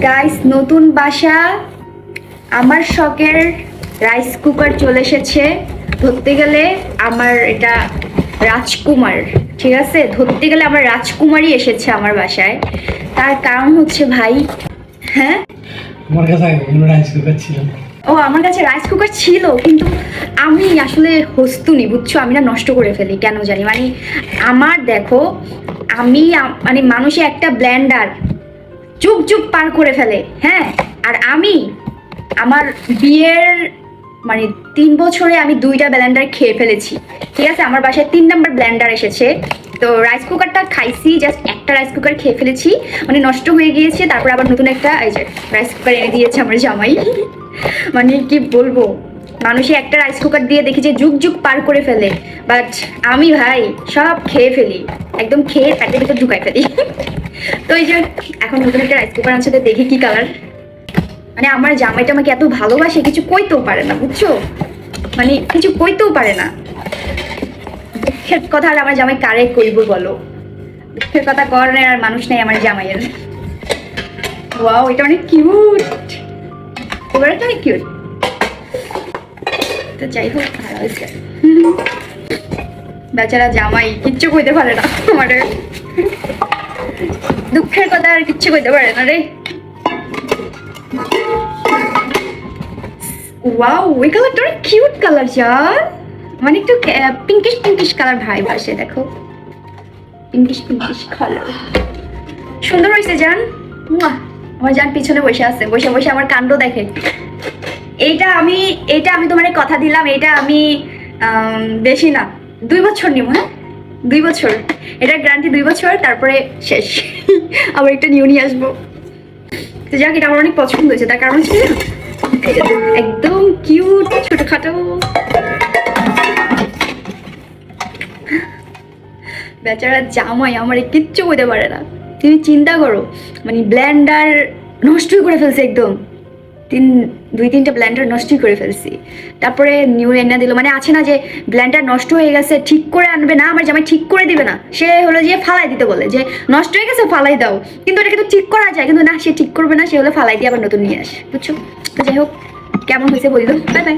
Guys, নতুন বাসা, আমার শখের রাইস কুকার চলে এসেছে। ধরতে গেলে আমার এটা রাজকুমার, ঠিক আছে, ধরতে গেলে আমার রাজকুমারই এসেছে আমার বাসায়। তার কারণ হচ্ছে ভাই, হ্যাঁ, আমার কাছে কোনো রাইস কুকার ছিল না। ও আমার কাছে রাইস কুকার ছিল, কিন্তু আমি আসলে হস্তুনি, বুঝছো, আমি না নষ্ট করে ফেলি কেন জানি। মানে আমার দেখো, আমি মানে মানুষে একটা ব্লেন্ডার চুপ চুপ পার করে ফেলে, হ্যাঁ, আর আমি আমার বিয়ের মানে 3 বছরে আমি 2টা ব্লেন্ডার খেয়ে ফেলেছি, ঠিক আছে। আমার বাসায় 3 নাম্বার ব্লেন্ডার এসেছে, তো রাইস কুকারটা খাইছি, জাস্ট একটা রাইস কুকার খেয়ে ফেলেছি, মানে নষ্ট হয়ে গিয়েছে। তারপর আবার নতুন একটা এই যে রাইস কুকার এনে দিয়েছে আমার জামাই। মানে কি বলবো, মানুষে একটা রাইস কুকার দিয়ে দেখি যে যুগ যুগ পার করে ফেলে, বাট আমি ভাই সব খেয়ে ফেলি, একদম খেয়ে প্যাকেটের ভিতর ঢুকাই ফেলি। তো এই যে এখন নতুন একটা রাইস কুকার আনছে, দেখি কি কালার। মানে আমার জামাইটা আমাকে এত ভালোবাসে, কিছু কইতেও পারে না, বুঝছো, মানে কিছু কইতেও পারে না। দুঃখের কথা আর আমার জামাই কারে কইব বলো, দুঃখের কথা করার আর মানুষ নেই আমার জামাইয়ের। ওয়াও, এটা অনেক কিউট, এবারে তো অনেক কিউট। তো যাই হোক, ভালো হয়েছে। বেচারা জামাই কিচ্ছু কইতে পারে না আমার, দুঃখের কথা আর কিচ্ছু কইতে পারে না রে। ওয়াও, ওই কালারটা অনেক কিউট কালার জান, মানে একটু পিঙ্কিশ পিঙ্কিশ কালার ভাই বাসে, দেখো পিঙ্কিশ পিঙ্কিশ কালার, সুন্দর হয়েছে জান। আমার জান পিছনে বসে আছে, বসে বসে আমার কাণ্ড দেখে। এইটা আমি তোমার কথা দিলাম, এটা আমি বেশি না 2 বছর নিব, হ্যাঁ 2 বছর, এটা গ্যারান্টি 2 বছর, তারপরে শেষ। আবার একটা নিউ নিয়ে আসবো। তো যাক, এটা আমার অনেক পছন্দ হয়েছে, তার কারণ হচ্ছে একদম কিউট ছোটখাটো। বেচারা জামাই আমার কিচ্ছু বলতে পারে না, তুমি চিন্তা করো। মানে ব্লেন্ডার নষ্টই করে ফেলছে, একদম 2-3টা ব্লেন্ডার নষ্টই করে ফেলছি। তারপরে নিউ এনে দিল, মানে আছে না যে ব্লেন্ডার নষ্ট হয়ে গেছে ঠিক করে আনবে না, আমার জামাই ঠিক করে দিবে না, সে হলো যে ফালাই দিতে বলে, যে নষ্ট হয়ে গেছে ফালাই দাও, কিন্তু এটা কিন্তু ঠিক করা যায়, কিন্তু না, সে ঠিক করবে না, সে হলো ফালাই দিয়ে আবার নতুন নিয়ে আসে, বুঝছো। তো যাই হোক, কেমন হয়েছে বললো, বাই বাই।